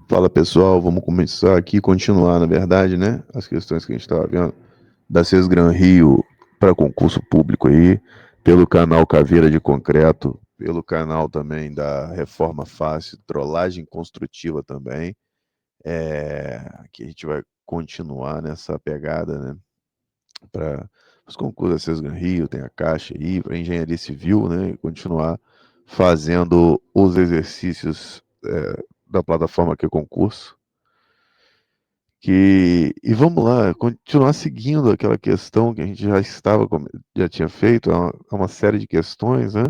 Fala pessoal, vamos começar aqui, continuar na verdade, né? As questões que a gente estava vendo da Sesgran Rio para concurso público aí, pelo canal Caveira de Concreto, pelo canal também da Reforma Fácil, Trollagem Construtiva também. Que a gente vai continuar nessa pegada, né? Para os concursos da Sesgran Rio, tem a Caixa aí, para Engenharia Civil, né? E continuar fazendo os exercícios da plataforma que é concurso. E vamos lá, continuar seguindo aquela questão que a gente já tinha feito, é uma série de questões, né?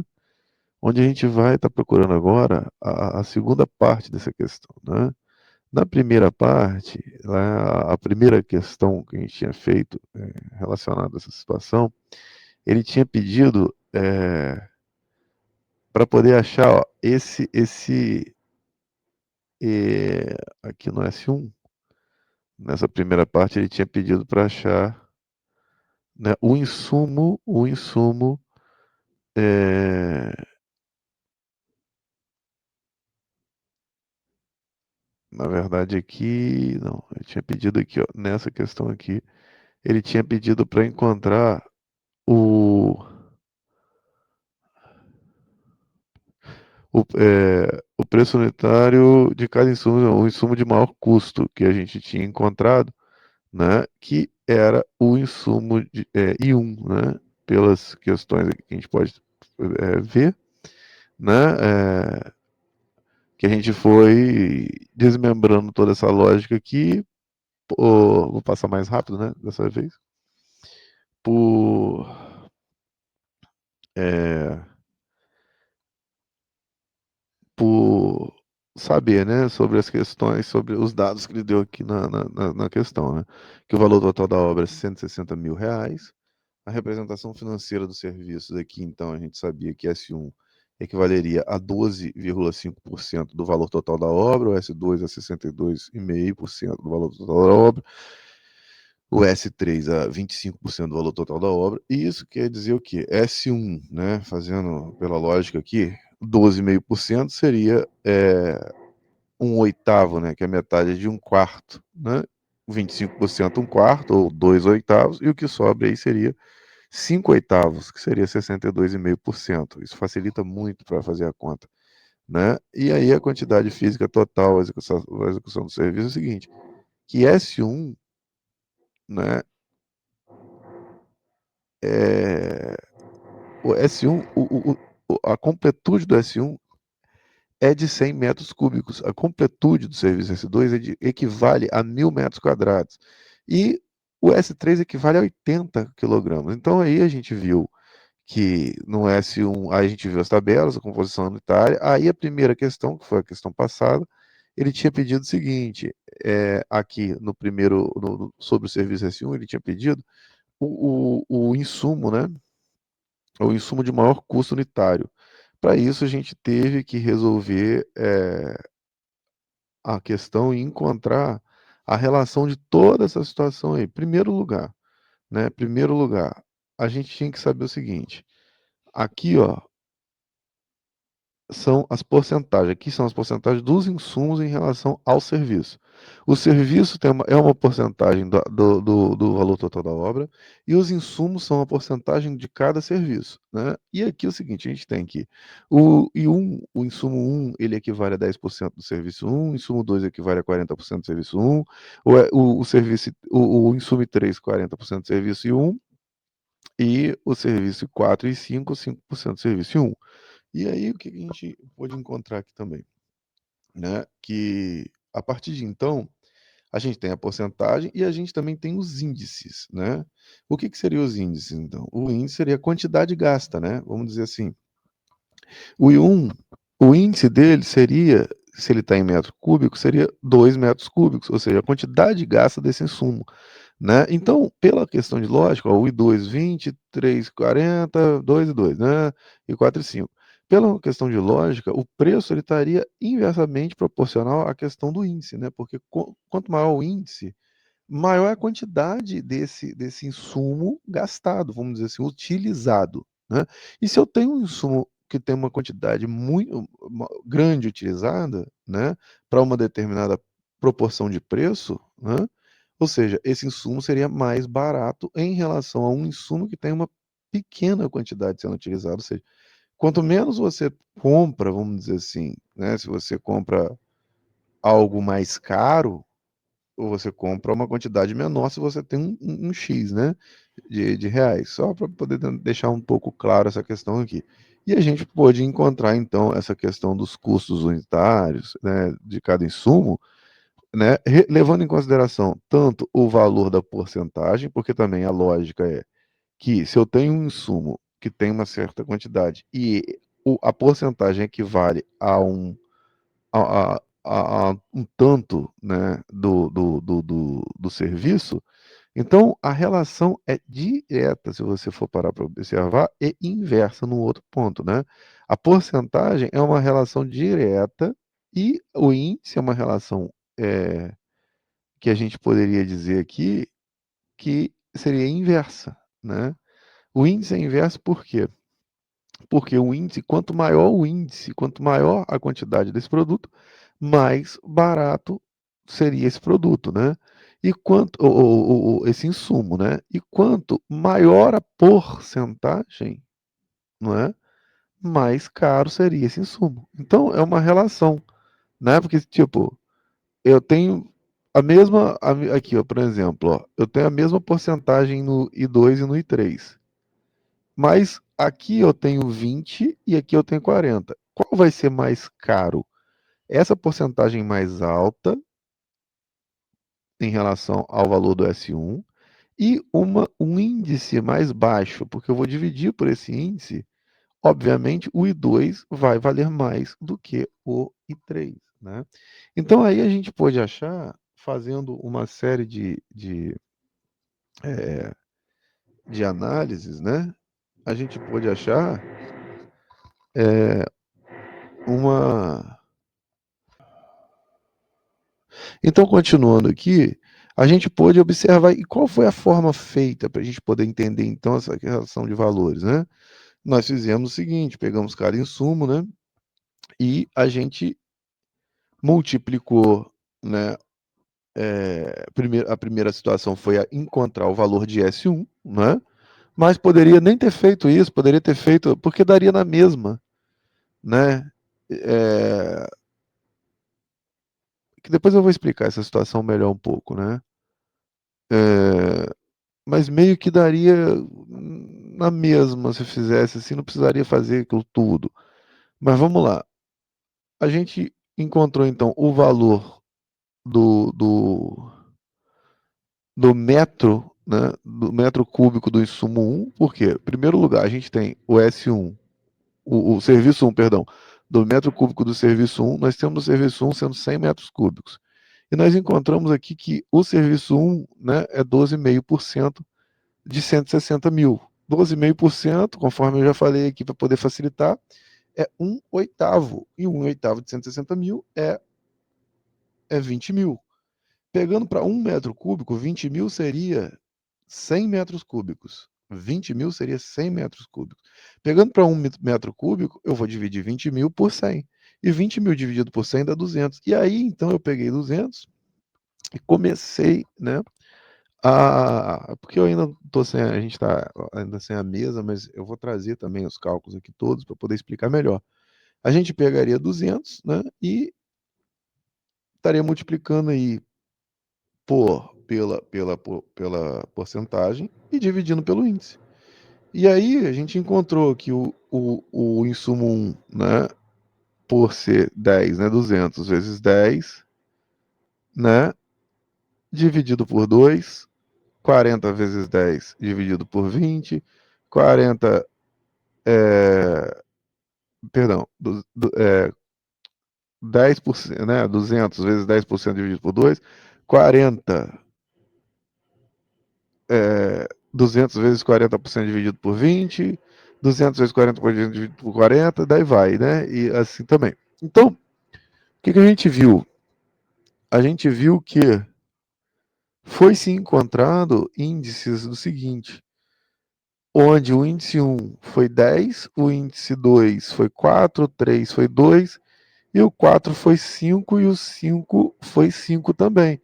Onde a gente vai estar procurando agora a segunda parte dessa questão, né? Na primeira parte, lá, a primeira questão que a gente tinha feito relacionada a essa situação, ele tinha pedido para poder achar ó, aqui no S1, nessa primeira parte ele tinha pedido para achar, né, o insumo é, na verdade aqui, não, ele tinha pedido aqui, ó, nessa questão aqui, ele tinha pedido para encontrar o, o preço unitário de cada insumo, não, o insumo de maior custo que a gente tinha encontrado, né, que era o insumo I1, né, pelas questões aqui que a gente pode ver, né, que a gente foi desmembrando toda essa lógica aqui. Vou passar mais rápido, né, dessa vez, por, é, por saber, né, sobre as questões, sobre os dados que ele deu aqui na questão, né, que o valor total da obra é R$ 160 mil, a representação financeira dos serviços aqui, então, a gente sabia que S1 equivaleria a 12,5% do valor total da obra, o S2 a 62,5% do valor total da obra, o S3 a 25% do valor total da obra, e isso quer dizer o quê? S1, né, fazendo pela lógica aqui, 12,5% seria um oitavo, né, que é metade de um quarto, né? 25% um quarto, ou 2/8, e o que sobra aí seria 5/8, que seria 62,5%. Isso facilita muito para fazer a conta, né? E aí a quantidade física total, a execução do serviço é o seguinte, que S1, né, é, o S1, a completude do S1 é de 100 metros cúbicos. A completude do serviço S2 equivale a 1.000 metros quadrados. E o S3 equivale a 80 quilogramas. Então aí a gente viu que no S1, aí a gente viu as tabelas, a composição unitária. Aí a primeira questão, que foi a questão passada, ele tinha pedido o seguinte, aqui no primeiro, sobre o serviço S1, ele tinha pedido o insumo, né? O insumo de maior custo unitário. Para isso, a gente teve que resolver a questão e encontrar a relação de toda essa situação aí. Primeiro lugar, né? Primeiro lugar, a gente tinha que saber o seguinte: aqui, ó, são as porcentagens. Aqui são as porcentagens dos insumos em relação ao serviço. O serviço é uma porcentagem do valor total da obra, e os insumos são a porcentagem de cada serviço, né? E aqui é o seguinte, a gente tem que o insumo um ele equivale a 10% do serviço um, o insumo 2 equivale a 40% do serviço um, o insumo 3, 40% do serviço um, e o serviço 4 e 5% do serviço um. E aí, o que a gente pôde encontrar aqui também, né? Que a partir de então, a gente tem a porcentagem e a gente também tem os índices, né? O que seriam os índices, então? O índice seria a quantidade gasta, né? Vamos dizer assim. O I1, o índice dele seria, se ele está em metro cúbico, seria 2 metros cúbicos, ou seja, a quantidade gasta desse insumo, né? Então, pela questão de lógica, ó, o I2, 20, 3, 40, 2 e 2, né? E 4 e 5. Pela questão de lógica, o preço ele estaria inversamente proporcional à questão do índice, né? Porque quanto maior o índice, maior é a quantidade desse insumo gastado, vamos dizer assim, utilizado, né? E se eu tenho um insumo que tem uma quantidade muito grande utilizada, né, para uma determinada proporção de preço, né, ou seja, esse insumo seria mais barato em relação a um insumo que tem uma pequena quantidade sendo utilizada, ou seja, quanto menos você compra, vamos dizer assim, né, se você compra algo mais caro, ou você compra uma quantidade menor se você tem um X, né, de reais. Só para poder deixar um pouco claro essa questão aqui. E a gente pôde encontrar, então, essa questão dos custos unitários, né, de cada insumo, né, levando em consideração tanto o valor da porcentagem, porque também a lógica é que se eu tenho um insumo que tem uma certa quantidade e a porcentagem equivale a um tanto, né, do serviço, então a relação é direta, se você for parar para observar, e inversa no outro ponto, né? A porcentagem é uma relação direta e o índice é uma relação que a gente poderia dizer aqui que seria inversa, né? O índice é inverso por quê? Porque o índice, quanto maior o índice, quanto maior a quantidade desse produto, mais barato seria esse produto, né? E quanto esse insumo, né? E quanto maior a porcentagem, não é? Mais caro seria esse insumo. Então é uma relação, né? Porque tipo, eu tenho a mesma aqui, ó, por exemplo, ó, eu tenho a mesma porcentagem no I2 e no I3. Mas aqui eu tenho 20 e aqui eu tenho 40. Qual vai ser mais caro? Essa porcentagem mais alta em relação ao valor do S1 e um índice mais baixo, porque eu vou dividir por esse índice, obviamente o I2 vai valer mais do que o I3, né? Então aí a gente pode achar, fazendo uma série eh, de análises, né? A gente pode achar eh, uma. Então, continuando aqui, a gente pôde observar e qual foi a forma feita para a gente poder entender então essa relação de valores, né? Nós fizemos o seguinte, pegamos cada insumo, né? E a gente multiplicou, né? A primeira situação foi encontrar o valor de S1, né? Mas poderia nem ter feito isso, poderia ter feito, porque daria na mesma, né? É, que depois eu vou explicar essa situação melhor um pouco, né? É, mas meio que daria na mesma se fizesse assim, não precisaria fazer aquilo tudo. Mas vamos lá. A gente encontrou então o valor do, do, do metro, né, do metro cúbico do insumo 1, porque, em primeiro lugar, a gente tem o S1, o serviço 1, perdão, do metro cúbico do serviço 1, nós temos o serviço 1 sendo 100 metros cúbicos. E nós encontramos aqui que o serviço 1, né, é 12,5% de 160 mil. 12,5%, conforme eu já falei aqui para poder facilitar, é um oitavo. E um oitavo de 160 mil é 20 mil. Pegando para um metro cúbico, 20 mil seria 100 metros cúbicos. 20 mil seria 100 metros cúbicos. Pegando para um metro cúbico, eu vou dividir 20 mil por 100. E 20 mil dividido por 100 dá 200. E aí, então, eu peguei 200 e comecei, né, porque eu ainda tô sem, a gente está ainda sem a mesa, mas eu vou trazer também os cálculos aqui todos para poder explicar melhor. A gente pegaria 200, né, e estaria multiplicando aí pela porcentagem e dividindo pelo índice. E aí a gente encontrou que o insumo 1, né, por ser 10, né, 200 vezes 10, né, dividido por 2, 40 vezes 10 dividido por 20, 40 perdão, 10%, né, 200 vezes 10% dividido por 2, 40, 200 vezes 40% dividido por 20, 200 vezes 40% dividido por 40, daí vai, né? E assim também. Então, o que a gente viu? A gente viu que foi se encontrado índices do seguinte, onde o índice 1 foi 10, o índice 2 foi 4, 3 foi 2, e o 4 foi 5 e o 5 foi 5 também.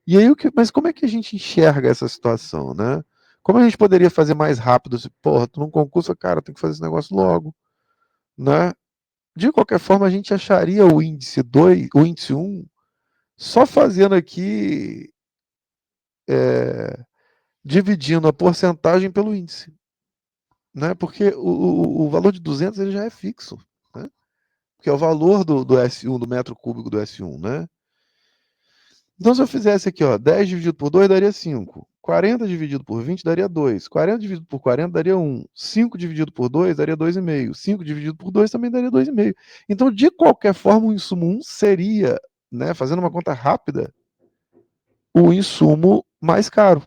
E aí, mas como é que a gente enxerga essa situação, né? Como a gente poderia fazer mais rápido? Porra, tu num concurso, cara, tem que fazer esse negócio logo, né? De qualquer forma, a gente acharia o índice 2, o índice 1, só fazendo aqui, dividindo a porcentagem pelo índice, né? Porque o valor de 200 ele já é fixo, né? Que é o valor do S1, do metro cúbico do S1, né? Então, se eu fizesse aqui, ó, 10 dividido por 2 daria 5. 40 dividido por 20 daria 2. 40 dividido por 40 daria 1. 5 dividido por 2 daria 2,5. 5 dividido por 2 também daria 2,5. Então, de qualquer forma, o insumo 1 seria, né, fazendo uma conta rápida, o insumo mais caro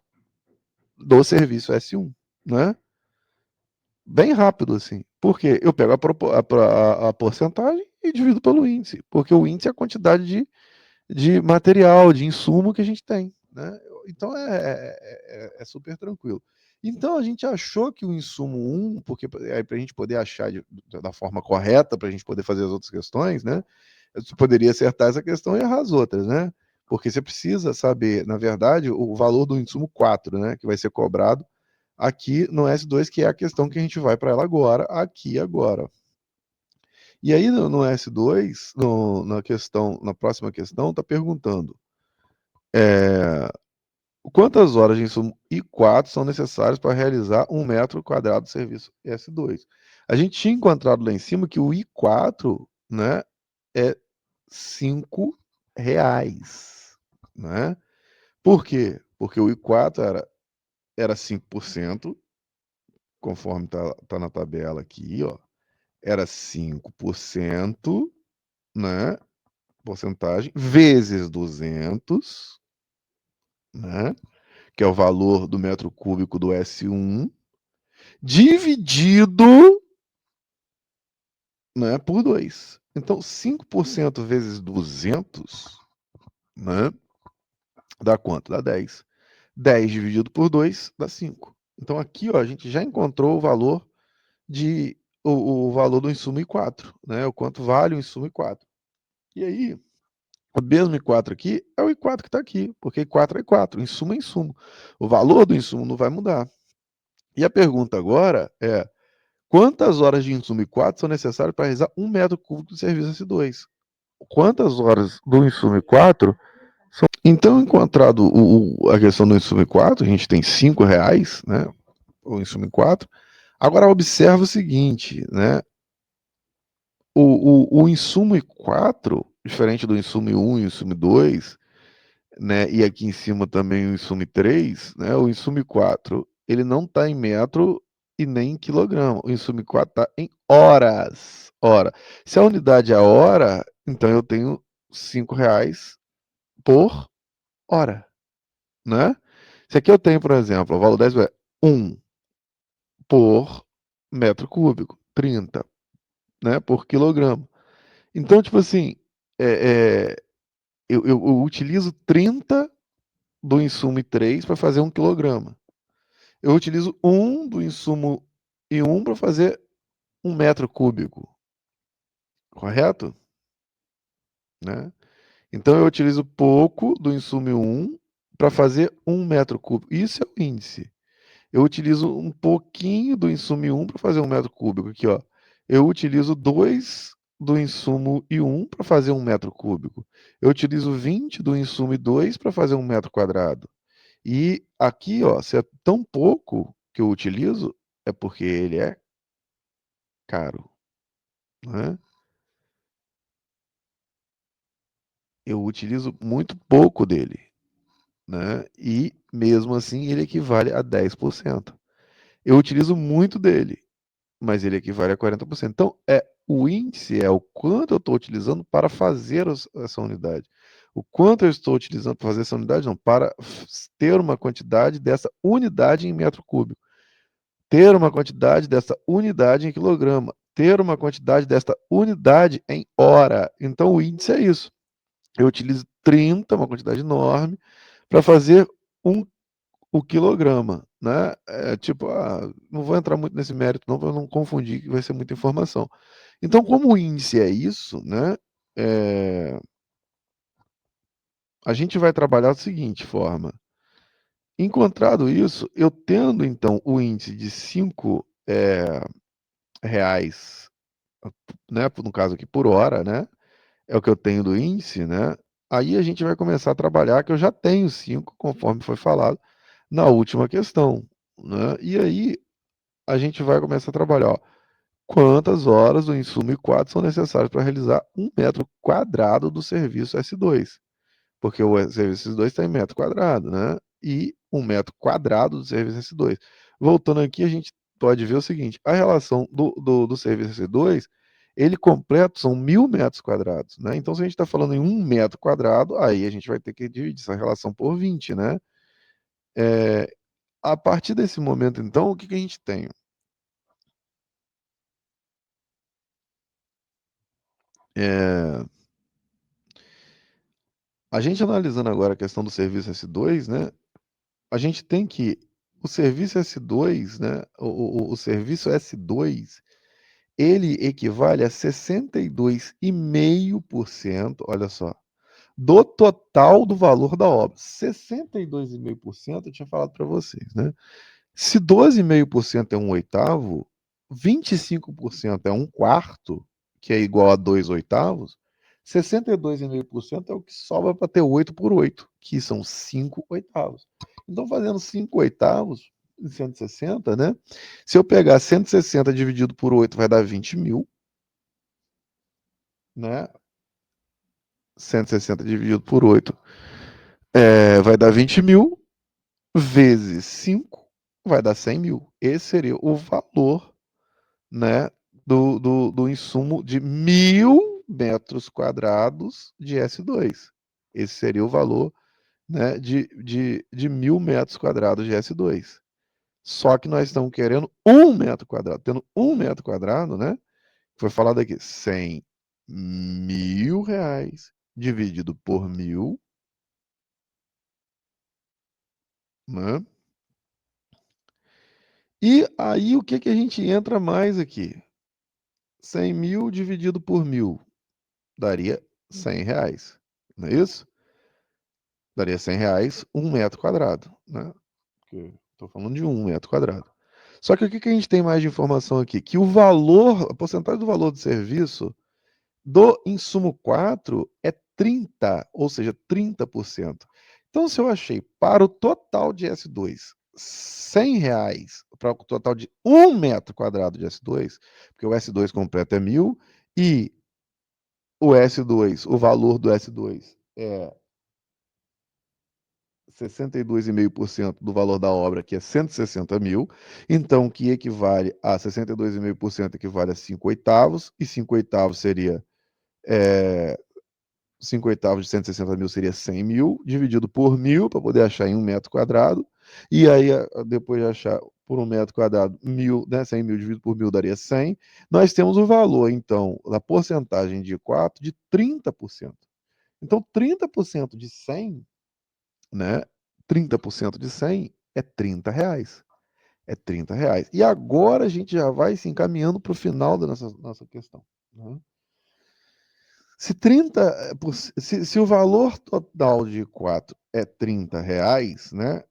do serviço S1, né? Bem rápido, assim. Porque eu pego a porcentagem e divido pelo índice. Porque o índice é a quantidade de material, de insumo que a gente tem, né? Então é super tranquilo. Então a gente achou que o insumo 1, porque aí para a gente poder achar da forma correta, para a gente poder fazer as outras questões, né? Você poderia acertar essa questão e errar as outras, né? Porque você precisa saber, na verdade, o valor do insumo 4, né? Que vai ser cobrado aqui no S2, que é a questão que a gente vai para ela agora, aqui agora. E aí no S2, na questão, na próxima questão, está perguntando quantas horas de insumo I4 são necessárias para realizar 1 metro quadrado de serviço S2. A gente tinha encontrado lá em cima que o I4, né, é R$ 5, né? Por quê? Porque o I4 era 5%, conforme tá na tabela aqui, ó. Era 5%, né? Porcentagem, vezes 200, né? Que é o valor do metro cúbico do S1, dividido, né, por 2. Então, 5% vezes 200, né, dá quanto? Dá 10. 10 dividido por 2 dá 5. Então, aqui, ó, a gente já encontrou o valor o valor do insumo I4, né? O quanto vale o insumo I4. E aí, o mesmo I4 aqui é o I4 que está aqui, porque I4 é I4, insumo é insumo. O valor do insumo não vai mudar. E a pergunta agora é: quantas horas de insumo I4 são necessárias para realizar 1 metro cúbico de serviço S2? Quantas horas do insumo I4 são... Então, encontrado a questão do insumo I4, a gente tem R$ 5, né? O insumo I4. Agora, observa o seguinte, né? O insumo I4, diferente do insumo I1 e insumo I2, né? E aqui em cima também o insumo I3, né? O insumo I4, ele não está em metro e nem em quilograma. O insumo I4 está em horas. Hora. Se a unidade é hora, então eu tenho R$ 5 por hora, né? Se aqui eu tenho, por exemplo, o valor 10 é 1 por metro cúbico, 30, né? Por quilograma. Então, tipo assim, é, eu utilizo 30 do insumo I3 para fazer 1 quilograma. Eu utilizo 1 do insumo I1 para fazer 1 metro cúbico, correto? Né? Então eu utilizo pouco do insumo I1 para fazer 1 metro cúbico. Isso é o índice. Eu utilizo um pouquinho do insumo I1 para fazer 1 metro cúbico. Aqui, ó. Eu utilizo 2 do insumo I1 para fazer 1 metro cúbico. Eu utilizo 20 do insumo I2 para fazer 1 metro quadrado. E aqui, ó, se é tão pouco que eu utilizo, é porque ele é caro, né? Eu utilizo muito pouco dele, né? E mesmo assim ele equivale a 10%. Eu utilizo muito dele, mas ele equivale a 40%. Então, o índice é o quanto eu estou utilizando para fazer essa unidade. O quanto eu estou utilizando para fazer essa unidade, não, para ter uma quantidade dessa unidade em metro cúbico. Ter uma quantidade dessa unidade em quilograma, ter uma quantidade desta unidade em hora. Então, o índice é isso. Eu utilizo 30, uma quantidade enorme, para fazer o quilograma, né? Tipo, não vou entrar muito nesse mérito, não, para não confundir, que vai ser muita informação. Então, como o índice é isso, né? É, a gente vai trabalhar da seguinte forma. Encontrado isso, eu tendo então o índice de 5 reais, né, no caso aqui por hora, né, é o que eu tenho do índice, né, aí a gente vai começar a trabalhar que eu já tenho 5, conforme foi falado na última questão, né, e aí a gente vai começar a trabalhar, ó, quantas horas o insumo I4 são necessárias para realizar 1 metro quadrado do serviço S2. Porque o serviço S2 está em metro quadrado, né? E 1 metro quadrado do serviço S2. Voltando aqui, a gente pode ver o seguinte: a relação do serviço S2, ele completo são 1.000 metros quadrados, né? Então, se a gente está falando em 1 metro quadrado, aí a gente vai ter que dividir essa relação por 20, né? É, a partir desse momento, então, o que, que a gente tem? É, a gente analisando agora a questão do serviço S2, né? A gente tem que o serviço S2, né? O serviço S2 ele equivale a 62,5%, olha só, do total do valor da obra. 62,5% eu tinha falado para vocês, né? Se 12,5% é 1/8, 25% é 1/4, que é igual a 2/8, 62,5% é o que sobra para ter 8/8, que são 5/8. Então, fazendo 5/8 em 160, né? Se eu pegar 160 dividido por 8, vai dar 20 mil, né? 160 dividido por 8 vai dar 20 mil, vezes 5 vai dar 100 mil. Esse seria o valor, né, do insumo de 1.000 metros quadrados de S2. Esse seria o valor, né, de 1.000 metros quadrados de S2. Só que nós estamos querendo 1 metro quadrado. Tendo 1 metro quadrado, né? Foi falado aqui, 100 mil reais dividido por 1.000, né? E aí o que que a gente entra mais aqui? 100 mil dividido por 1.000 daria 100 reais, não é isso? Daria 100 reais 1 metro quadrado, né? Estou falando de 1 metro quadrado. Só que o que que a gente tem mais de informação aqui? Que o valor, a porcentagem do valor do serviço do insumo 4 é 30, ou seja, 30%. Então, se eu achei para o total de S2 100 reais, para o total de 1 metro quadrado de S2, porque o S2 completo é 1.000, e o S2, o valor do S2 é 62,5% do valor da obra, que é 160 mil, então que equivale a 62,5% equivale a 5/8, e 5/8 seria 5/8 de 160 mil seria 100 mil, dividido por 1.000, para poder achar em 1 metro quadrado, e aí depois de achar por 1 metro quadrado, 1.000, né, 100 mil dividido por 1.000 daria 100. Nós temos o valor, então, da porcentagem de 4 de 30%. Então, 30% de 100, né? 30% de 100 é 30 reais. É 30 reais. E agora a gente já vai se encaminhando para o final da nossa questão, né? Se 30, se o valor total de 4 é 30 reais, né?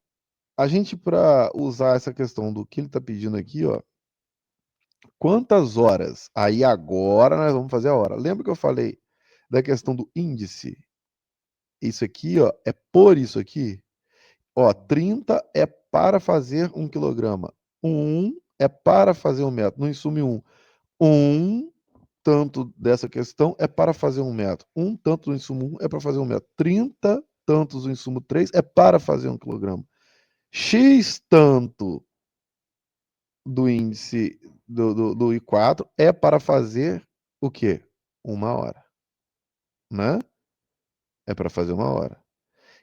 A gente, para usar essa questão do que ele está pedindo aqui, ó, quantas horas? Aí agora nós vamos fazer a hora. Lembra que eu falei da questão do índice? Isso aqui, ó, é por isso aqui. Ó, 30 é para fazer 1 quilograma. 1 é para fazer 1 metro. No insumo 1. 1 tanto dessa questão é para fazer 1 metro. 1 tanto do insumo 1 é para fazer 1 metro. 30 tantos do insumo 3 é para fazer 1 quilograma. X tanto do índice do I4 é para fazer o quê? 1 hora, né? É para fazer 1 hora.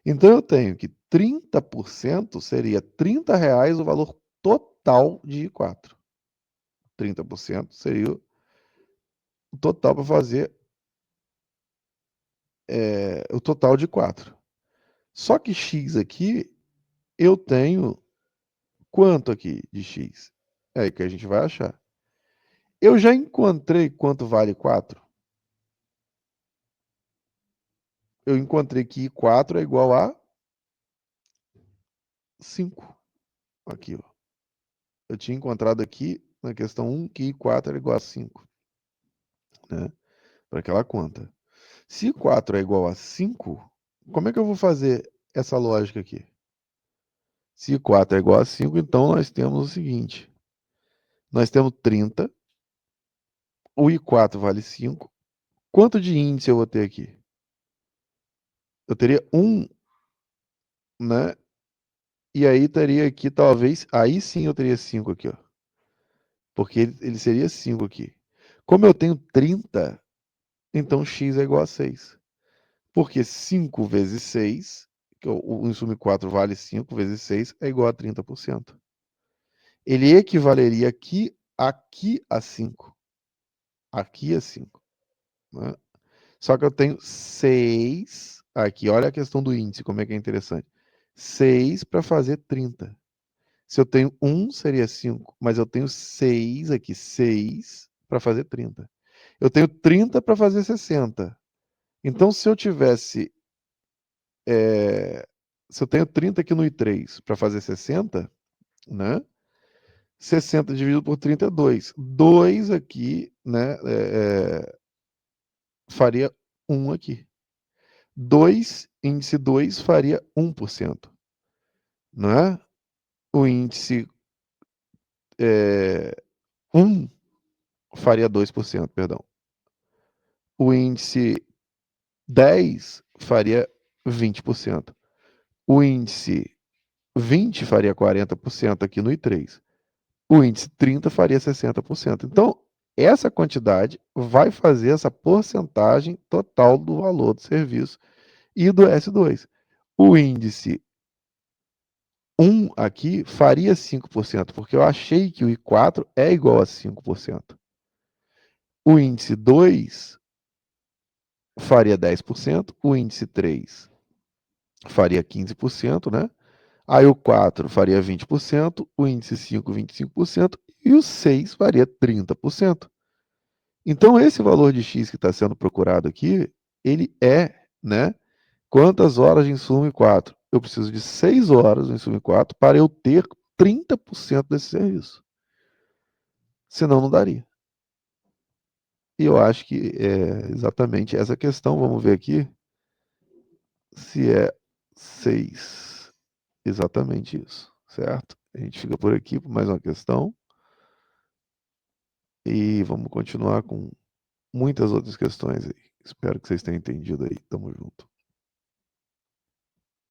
Então eu tenho que 30% seria 30 reais o valor total de I4. 30% seria o total para fazer o total de 4. Só que X aqui, eu tenho quanto aqui de X? É aí que a gente vai achar. Eu já encontrei quanto vale 4. eu encontrei que I4 é igual a 5. Aqui, ó. Eu tinha encontrado aqui, na questão 1, que I4 era igual a 5, né? Para aquela conta. Se 4 é igual a 5, como é que eu vou fazer essa lógica aqui? Se 4 é igual a 5, então nós temos o seguinte. Nós temos 30, o I4 vale 5. Quanto de índice eu vou ter aqui? Eu teria 1, né? E aí teria aqui, talvez, aí sim eu teria 5 aqui, ó. Porque ele seria 5 aqui. Como eu tenho 30, então x é igual a 6. Porque 5 vezes 6, que o insumo 4 vale 5 vezes 6, é igual a 30%. Ele equivaleria aqui a 5. Aqui a 5. Né? Só que eu tenho 6 aqui. Olha a questão do índice, como é que é interessante. 6 para fazer 30. Se eu tenho 1, seria 5. Mas eu tenho 6 aqui. 6 para fazer 30. Eu tenho 30 para fazer 60. Então, se eu tivesse... se eu tenho 30 aqui no I3 para fazer 60, né? 60 dividido por 30 é 2. 2 aqui, né? Faria 1 aqui. 2, índice 2 faria 1%. Não é? O índice 1 faria 2%, perdão. O índice 10 faria 20%. O índice 20 faria 40% aqui no I3. O índice 30 faria 60%. Então, essa quantidade vai fazer essa porcentagem total do valor do serviço e do S2. O índice 1 aqui faria 5%, porque eu achei que o I4 é igual a 5%. O índice 2 faria 10%, o índice 3 faria 15%, né? Aí o 4 faria 20%, o índice 5, 25%, e o 6 faria 30%. Então, esse valor de X que está sendo procurado aqui, ele é, né? Quantas horas de insumo 4? Eu preciso de 6 horas de insumo 4 para eu ter 30% desse serviço. Senão, não daria. E eu acho que é exatamente essa questão. Vamos ver aqui se é 6. Exatamente isso, certo? A gente fica por aqui por mais uma questão. E vamos continuar com muitas outras questões aí. Espero que vocês tenham entendido aí. Tamo junto.